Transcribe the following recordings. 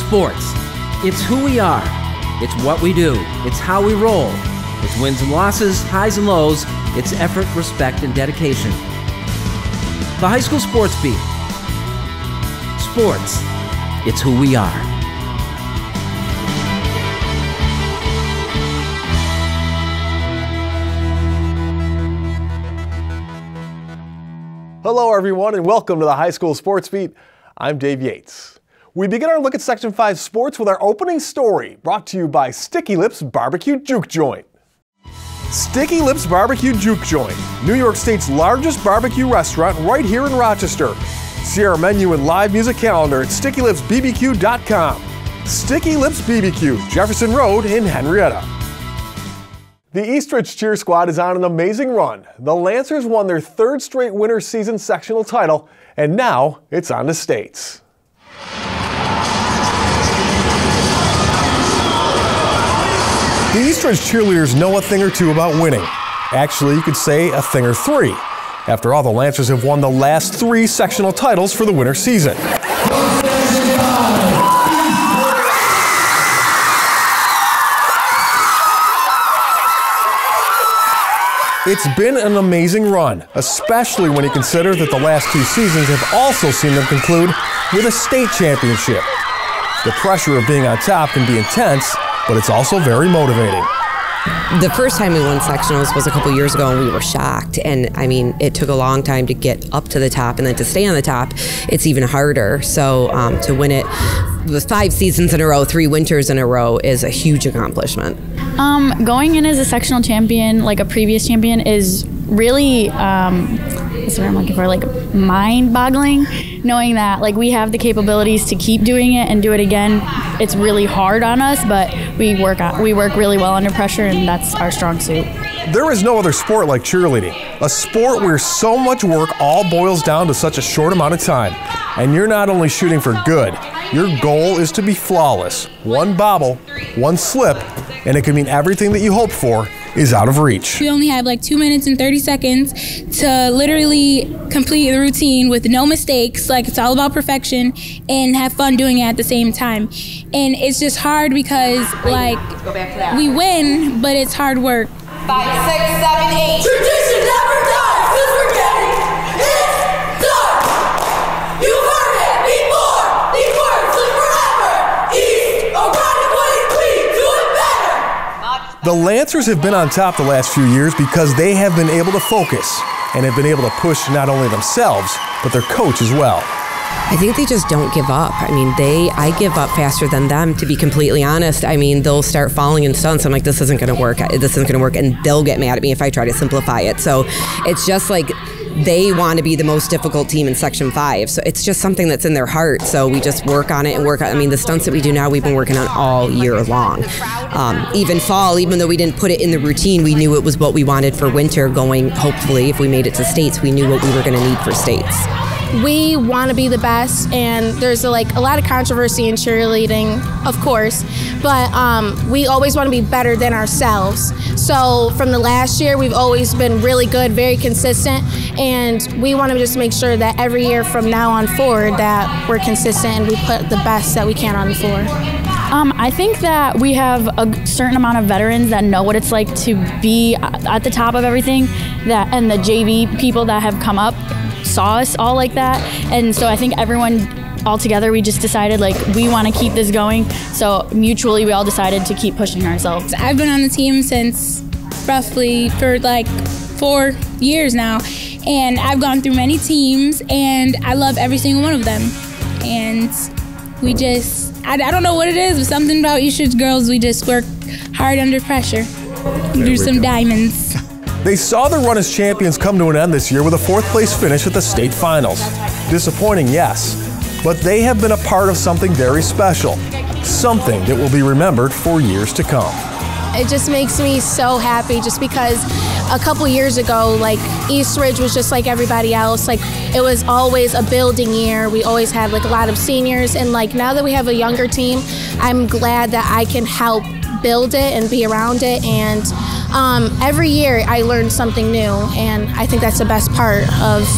Sports. It's who we are. It's what we do. It's how we roll. It's wins and losses, highs and lows. It's effort, respect, and dedication. The High School Sports Beat. Sports. It's who we are. Hello everyone and welcome to the High School Sports Beat. I'm Dave Yates. We begin our look at Section 5 sports with our opening story, brought to you by Sticky Lips Barbecue Juke Joint. Sticky Lips Barbecue Juke Joint, New York State's largest barbecue restaurant right here in Rochester. See our menu and live music calendar at StickyLipsBBQ.com. Sticky Lips BBQ, Jefferson Road in Henrietta. The Eastrdige Cheer squad is on an amazing run. The Lancers won their third straight winter season sectional title, and now it's on to states. The Eastrdige cheerleaders know a thing or two about winning. Actually, you could say a thing or three. After all, the Lancers have won the last 3 sectional titles for the winter season. It's been an amazing run, especially when you consider that the last 2 seasons have also seen them conclude with a state championship. The pressure of being on top can be intense, but it's also very motivating. The first time we won sectionals was a couple years ago, and we were shocked. And I mean, it took a long time to get up to the top, and then to stay on the top, it's even harder. So to win it with 5 seasons in a row, 3 winters in a row, is a huge accomplishment. Going in as a sectional champion, like a previous champion, is really what's the word I'm looking for? Like mind-boggling. Knowing that like we have the capabilities to keep doing it and do it again. It's really hard on us, but we work really well under pressure, and that's our strong suit. There is no other sport like cheerleading, a sport where so much work all boils down to such a short amount of time. And you're not only shooting for good, your goal is to be flawless. One bobble, one slip, and it can mean everything that you hoped for is out of reach. We only have like 2 minutes and 30 seconds to literally complete the routine with no mistakes. Like, it's all about perfection and have fun doing it at the same time. And it's just hard because like we win, but it's hard work. 5, 6, 7, 8. Tradition never dies, 'cause we're getting it done. You heard it before. These words live forever. East, around clean, do it better. The Lancers have been on top the last few years because they have been able to focus and have been able to push not only themselves, but their coach as well. I think they just don't give up. I mean, I give up faster than them, to be completely honest. I mean, they'll start falling in stunts. I'm like, this isn't going to work. This isn't going to work. And they'll get mad at me if I try to simplify it. So it's just like they want to be the most difficult team in Section 5. So it's just something that's in their heart. So we just work on it and work on it. I mean, the stunts that we do now, we've been working on all year long. Even fall, even though we didn't put it in the routine, we knew it was what we wanted for winter going. Hopefully, if we made it to states, we knew what we were going to need for states. We want to be the best, and there's a lot of controversy in cheerleading, of course, but we always want to be better than ourselves. So from the last year, we've always been really good, very consistent, and we want to just make sure that every year from now on forward that we're consistent and we put the best that we can on the floor. I think that we have a certain amount of veterans that know what it's like to be at the top of everything, and the JV people that have come up saw us all like that, and so I think everyone all together, we just decided like we want to keep this going, so mutually we all decided to keep pushing ourselves. I've been on the team since roughly for like 4 years now, and I've gone through many teams, and I love every single one of them. And we just, I don't know what it is, but something about Eastrdige girls, we just work hard under pressure. We do some diamonds. They saw their run as champions come to an end this year with a 4th place finish at the state finals. Disappointing, yes, but they have been a part of something very special, something that will be remembered for years to come. It just makes me so happy, just because a couple years ago, like, Eastrdige was just like everybody else. Like, it was always a building year. We always had like a lot of seniors, and like now that we have a younger team, I'm glad that I can help build it and be around it. And every year I learn something new, and I think that's the best part of,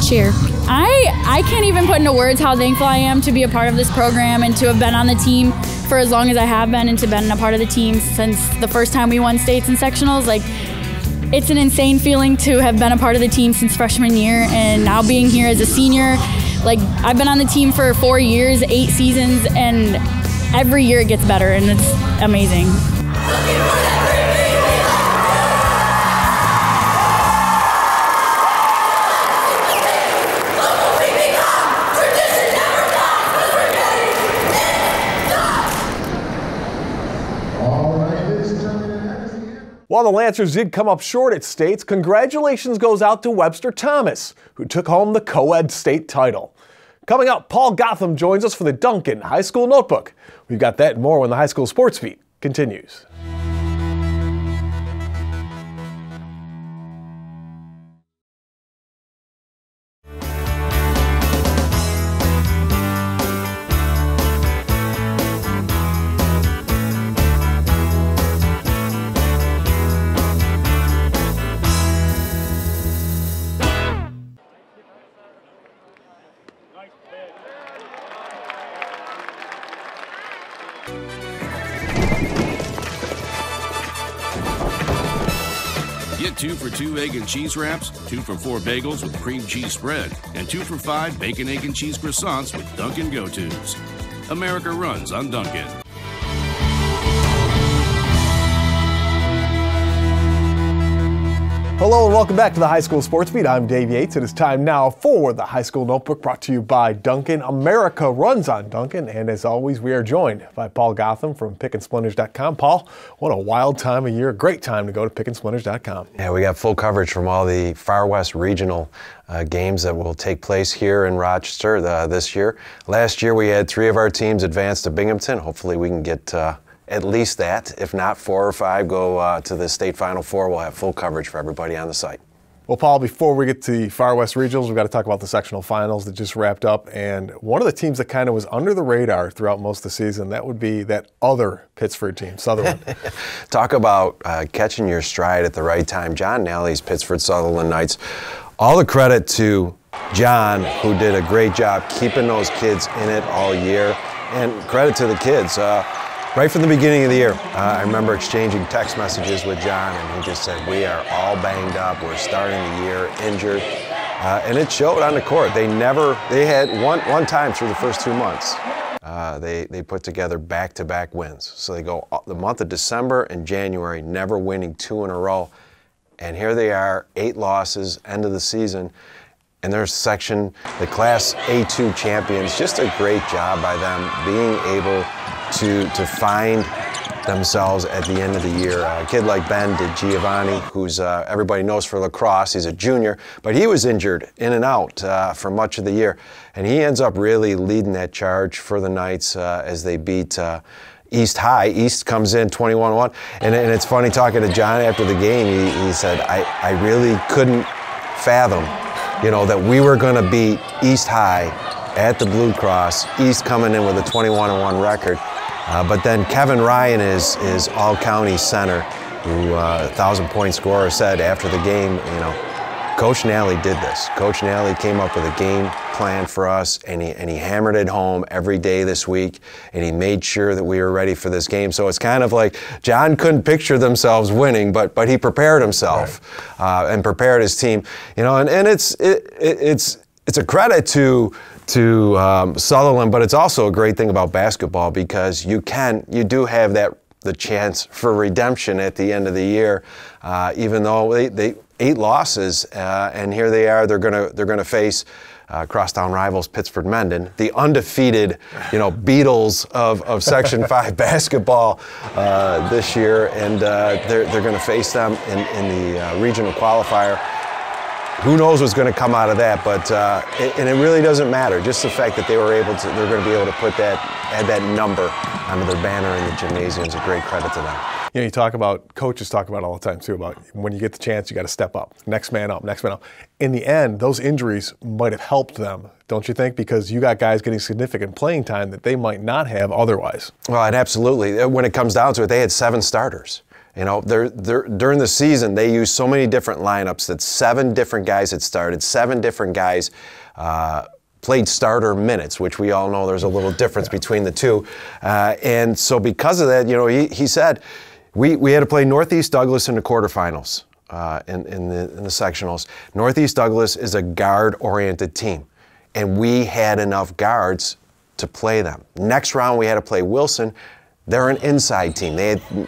cheer. I can't even put into words how thankful I am to be a part of this program and to have been on the team for as long as I have been and to have been a part of the team since the first time we won states and sectionals. Like, it's an insane feeling to have been a part of the team since freshman year, and now being here as a senior. Like, I've been on the team for 4 years, 8 seasons, and every year it gets better, and it's amazing. While the Lancers did come up short at states, congratulations goes out to Webster Thomas, who took home the co-ed state title. Coming up, Paul Gotham joins us for the Dunkin High School Notebook. We've got that and more when the High School Sports Beat continues. Get 2 for $2 egg and cheese wraps, 2 for $4 bagels with cream cheese spread, and 2 for $5 bacon, egg, and cheese croissants with Dunkin' Go-Tos. America runs on Dunkin'. Hello and welcome back to the High School Sports Beat. I'm Dave Yates. It is time now for the High School Notebook, brought to you by Dunkin'. America runs on Dunkin', and as always, we are joined by Paul Gotham from PickandSplinters.com. Paul, what a wild time of year. Great time to go to PickandSplinters.com. Yeah, we got full coverage from all the Far West regional games that will take place here in Rochester this year. Last year, we had 3 of our teams advance to Binghamton. Hopefully, we can get at least that. If not, 4 or 5 go to the state Final Four. We'll have full coverage for everybody on the site. Well, Paul, before we get to the Far West Regionals, we've got to talk about the sectional finals that just wrapped up. And one of the teams that kind of was under the radar throughout most of the season, that would be that other Pittsford team, Sutherland. Talk about catching your stride at the right time. John Nally's Pittsford Sutherland Knights. All the credit to John, who did a great job keeping those kids in it all year. And credit to the kids. Right from the beginning of the year, I remember exchanging text messages with John, and he just said, we are all banged up, we're starting the year injured, and it showed on the court. They had one time through the first 2 months, they put together back-to-back wins. So they go the month of December and January, never winning 2 in a row, and here they are, 8 losses, end of the season, and their section, the Class A2 champions. Just a great job by them being able to find themselves at the end of the year. A kid like Ben DiGiovanni, who's everybody knows for lacrosse, he's a junior, but he was injured in and out for much of the year. And he ends up really leading that charge for the Knights as they beat East High. East comes in 21-1. And it's funny talking to John after the game, he said, I really couldn't fathom, that we were going to beat East High at the Blue Cross, East coming in with a 21-1 record. But then Kevin Ryan is all-county center, who 1,000-point scorer, said after the game, Coach Nally did this. Coach Nally came up with a game plan for us, and he hammered it home every day this week, and he made sure that we were ready for this game. So it's kind of like John couldn't picture themselves winning, but he prepared himself and prepared his team. And it's a credit to Sutherland, but it's also a great thing about basketball because you do have the chance for redemption at the end of the year, even though they 8 losses, and here they are. They're gonna face crosstown rivals Pittsford Mendon, the undefeated Beatles of Section 5 basketball this year, and they're gonna face them in the regional qualifier. Who knows what's going to come out of that, but and it really doesn't matter. Just the fact that they're going to be able to add that number onto their banner in the gymnasium is a great credit to them. You coaches talk about it all the time too, about when you get the chance, you got to step up. Next man up, next man up. In the end, those injuries might have helped them, don't you think? Because you got guys getting significant playing time that they might not have otherwise. Well, and absolutely. When it comes down to it, they had 7 starters. During the season, they used so many different lineups that 7 different guys had started, 7 different guys played starter minutes, which we all know there's a little difference between the two. And so because of that, you know, he said we had to play Northeast Douglas in the quarterfinals in the sectionals. Northeast Douglas is a guard-oriented team, and we had enough guards to play them. Next round, we had to play Wilson. They're an inside team.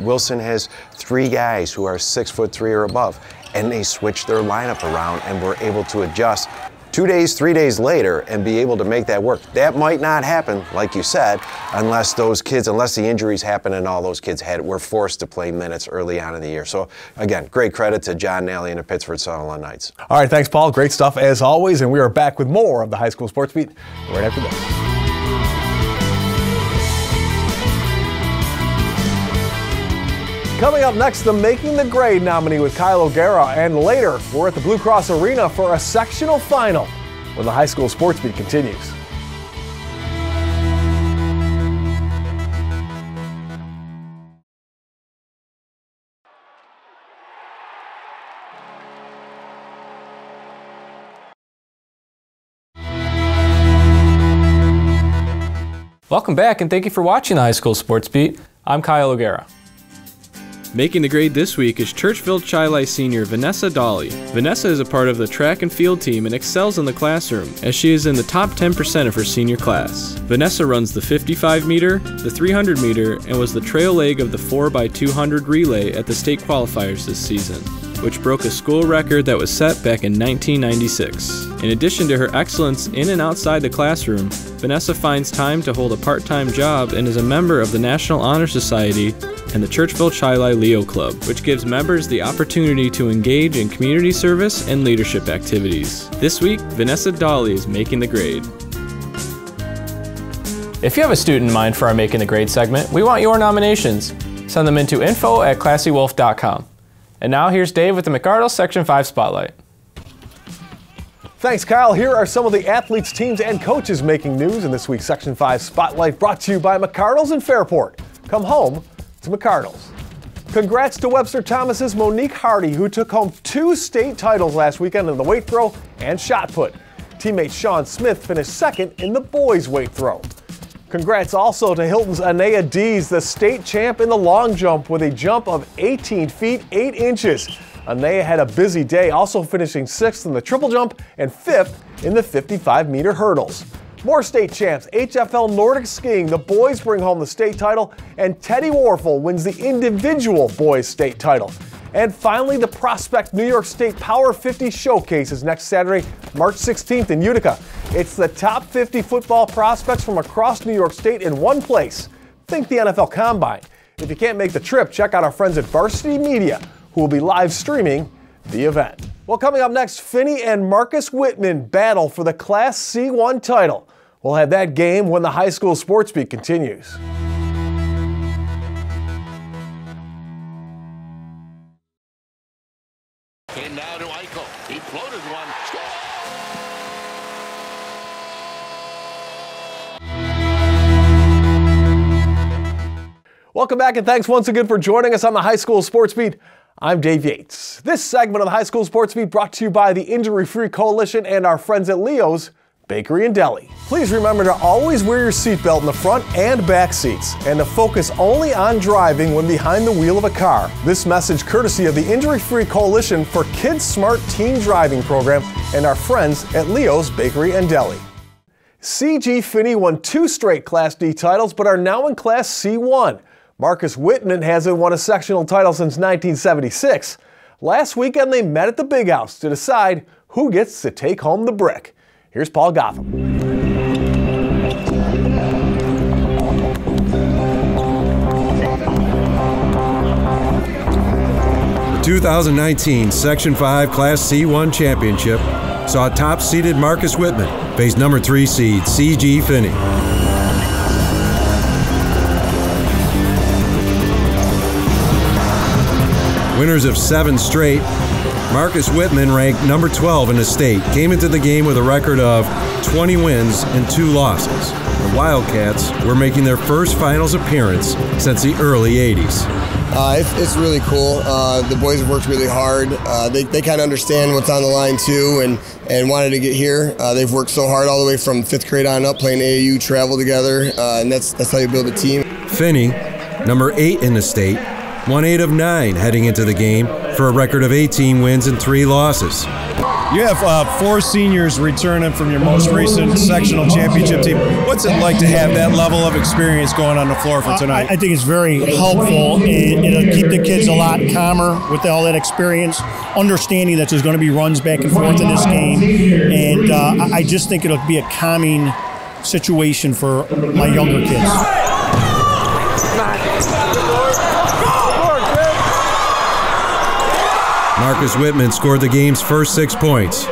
Wilson has 3 guys who are 6'3" or above, and they switched their lineup around and were able to adjust 2 days, 3 days later and be able to make that work. That might not happen, like you said, unless the injuries happen and all those kids were forced to play minutes early on in the year. So again, great credit to John Nally and the Pittsford Sutherland Knights. All right, thanks, Paul. Great stuff as always, and we are back with more of the High School Sports Beat right after this. Coming up next, the Making the Grade nominee with Kyle O'Gara, and later, we're at the Blue Cross Arena for a sectional final when the High School Sports Beat continues. Welcome back, and thank you for watching the High School Sports Beat. I'm Kyle O'Gara. Making the grade this week is Churchville Chi-Li senior Vanessa Dolly. Vanessa is a part of the track and field team and excels in the classroom, as she is in the top 10% of her senior class. Vanessa runs the 55 meter, the 300 meter, and was the trail leg of the 4x200 relay at the state qualifiers this season, which broke a school record that was set back in 1996. In addition to her excellence in and outside the classroom, Vanessa finds time to hold a part-time job and is a member of the National Honor Society and the Churchville Chi-Li Leo Club, which gives members the opportunity to engage in community service and leadership activities. This week, Vanessa Dolly is making the grade. If you have a student in mind for our Making the Grade segment, we want your nominations. Send them into info@classywolf.com. And now here's Dave with the McArdle Section 5 Spotlight. Thanks, Kyle. Here are some of the athletes, teams, and coaches making news in this week's Section 5 Spotlight, brought to you by McArdle's in Fairport. Come home to McArdle's. Congrats to Webster Thomas's Monique Hardy, who took home 2 state titles last weekend in the weight throw and shot put. Teammate Sean Smith finished second in the boys' weight throw. Congrats also to Hilton's Anaya Dees, the state champ in the long jump with a jump of 18 feet 8 inches. Anaya had a busy day, also finishing 6th in the triple jump and 5th in the 55-meter hurdles. More state champs, HFL Nordic Skiing, the boys bring home the state title, and Teddy Warfel wins the individual boys state title. And finally, the Prospect New York State Power 50 Showcase is next Saturday, March 16th in Utica. It's the top 50 football prospects from across New York State in one place. Think the NFL Combine. If you can't make the trip, check out our friends at Varsity Media, who will be live streaming the event. Well, coming up next, Finney and Marcus Whitman battle for the Class C1 title. We'll have that game when the High School Sports Beat continues. And now to Eichel. He floated one. Welcome back, and thanks once again for joining us on the High School Sports Beat. I'm Dave Yates. This segment of the High School Sports Beat brought to you by the Injury Free Coalition and our friends at Leo's Bakery and Deli. Please remember to always wear your seatbelt in the front and back seats, and to focus only on driving when behind the wheel of a car. This message courtesy of the Injury Free Coalition for Kids Smart Teen Driving Program and our friends at Leo's Bakery and Deli. CG Finney won 2 straight Class D titles, but are now in Class C1. Marcus Whitman hasn't won a sectional title since 1976. Last weekend they met at the Big House to decide who gets to take home the brick. Here's Paul Gotham. The 2019 Section 5 Class C1 Championship saw top-seeded Marcus Whitman face number 3 seed CG Finney. Winners of 7 straight, Marcus Whitman, ranked number 12 in the state, came into the game with a record of 20 wins and 2 losses. the Wildcats were making their first finals appearance since the early 80s. It's really cool. The boys have worked really hard. They kind of understand what's on the line too, and wanted to get here. They've worked so hard all the way from 5th grade on up, playing AAU, travel together, and that's how you build a team. Finney, number 8 in the state, won 8 of 9 heading into the game for a record of 18 wins and 3 losses. You have 4 seniors returning from your most recent sectional championship team. What's it like to have that level of experience going on the floor for tonight? I think it's very helpful, and it'll keep the kids a lot calmer with all that experience, understanding that there's going to be runs back and forth in this game. And I just think it'll be a calming situation for my younger kids. Marcus Whitman scored the game's first 6 points.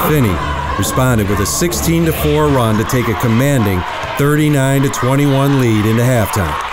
Finney responded with a 16-4 run to take a commanding 39-21 lead into halftime.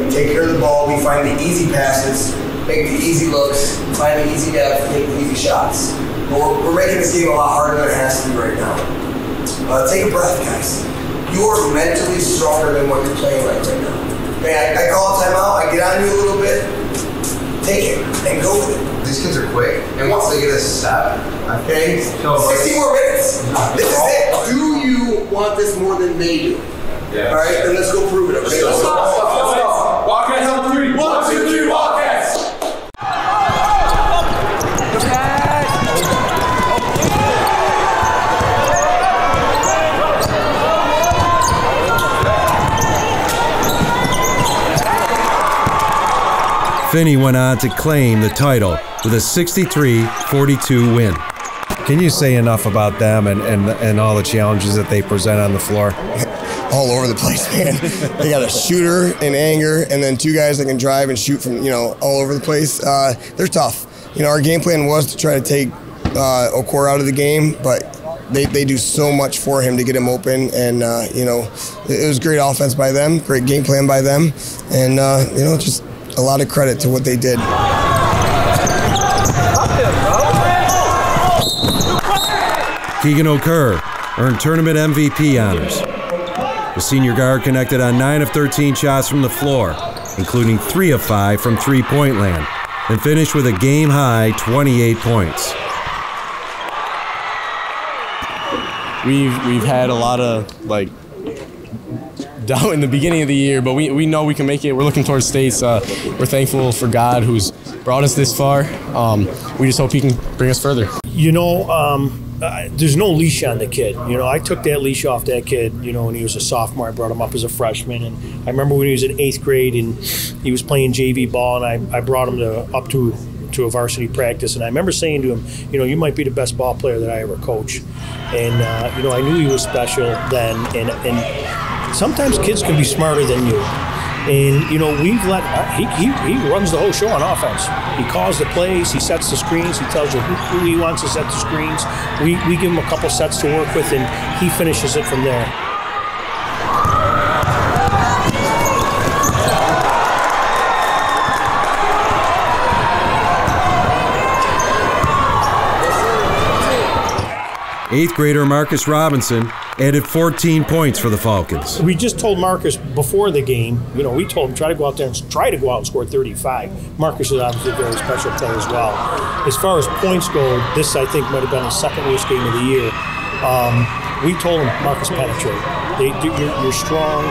Take care of the ball, we find the easy passes, make the easy looks, find the easy depth, take the easy shots. We're making this game a lot harder than it has to be right now. Take a breath, guys. You are mentally stronger than what you're playing like right now. Man, I call a timeout, I get on you a little bit, take it, and go with it. These kids are quick, and once they get a step, okay, 60 more minutes. This is it. Do you want this more than they do? Yeah. All right, then let's go prove it. Okay, let's go. Wildcats on 3. 1, 2, 3, Wildcats! Finney went on to claim the title with a 63-42 win. Can you say enough about them and all the challenges that they present on the floor? All over the place, man. They got a shooter in anger, and then 2 guys that can drive and shoot from, all over the place. They're tough. Our game plan was to try to take Okor out of the game, but they do so much for him to get him open, and it was great offense by them, great game plan by them, and just a lot of credit to what they did. Keegan O'Kerr earned tournament MVP honors. The senior guard connected on 9 of 13 shots from the floor, including 3 of 5 from three-point land, and finished with a game-high 28 points. We've had a lot of doubt in the beginning of the year, but we know we can make it. We're looking towards states. We're thankful for God who's brought us this far. We just hope he can bring us further. There's no leash on the kid. I took that leash off that kid, when he was a sophomore. I brought him up as a freshman. And I remember when he was in 8th grade and he was playing JV ball, and I brought him up to a varsity practice. And I remember saying to him, you might be the best ball player that I ever coached. And, I knew he was special then. And sometimes kids can be smarter than you. And, we've he runs the whole show on offense. He calls the plays, he sets the screens, he tells you who he wants to set the screens. We give him a couple sets to work with, and he finishes it from there. Eighth grader Marcus Robinson added 14 points for the Falcons. We just told Marcus before the game, we told him try to go out and score 35. Marcus is obviously a very special player as well. As far as points go, this I think might have been his second worst game of the year. We told him, Marcus, penetrate. You're strong,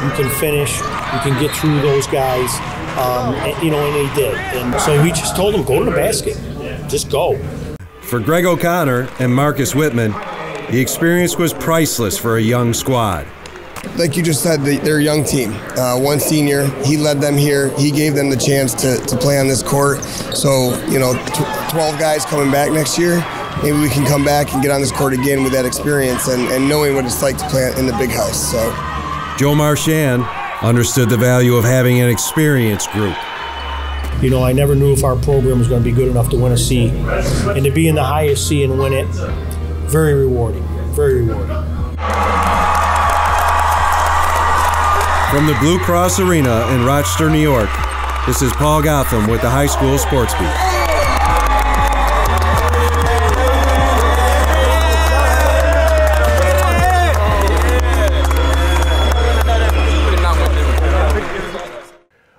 you can finish, you can get through those guys, and he did. And so we just told him, go to the basket, just go. For Greg O'Connor and Marcus Whitman, the experience was priceless for a young squad. Like you just said, they're a young team. One senior, he led them here. He gave them the chance to play on this court. So, 12 guys coming back next year, maybe we can come back and get on this court again with that experience and knowing what it's like to play in the big house. So, Joe Marchand understood the value of having an experienced group. I never knew if our program was going to be good enough to win a C. And to be in the highest C and win it, very rewarding, very rewarding. From the Blue Cross Arena in Rochester, New York, this is Paul Gotham with the High School Sports Beat.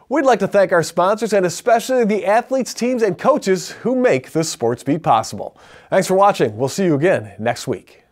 We'd like to thank our sponsors and especially the athletes, teams, and coaches who make this Sports Beat possible. Thanks for watching. We'll see you again next week.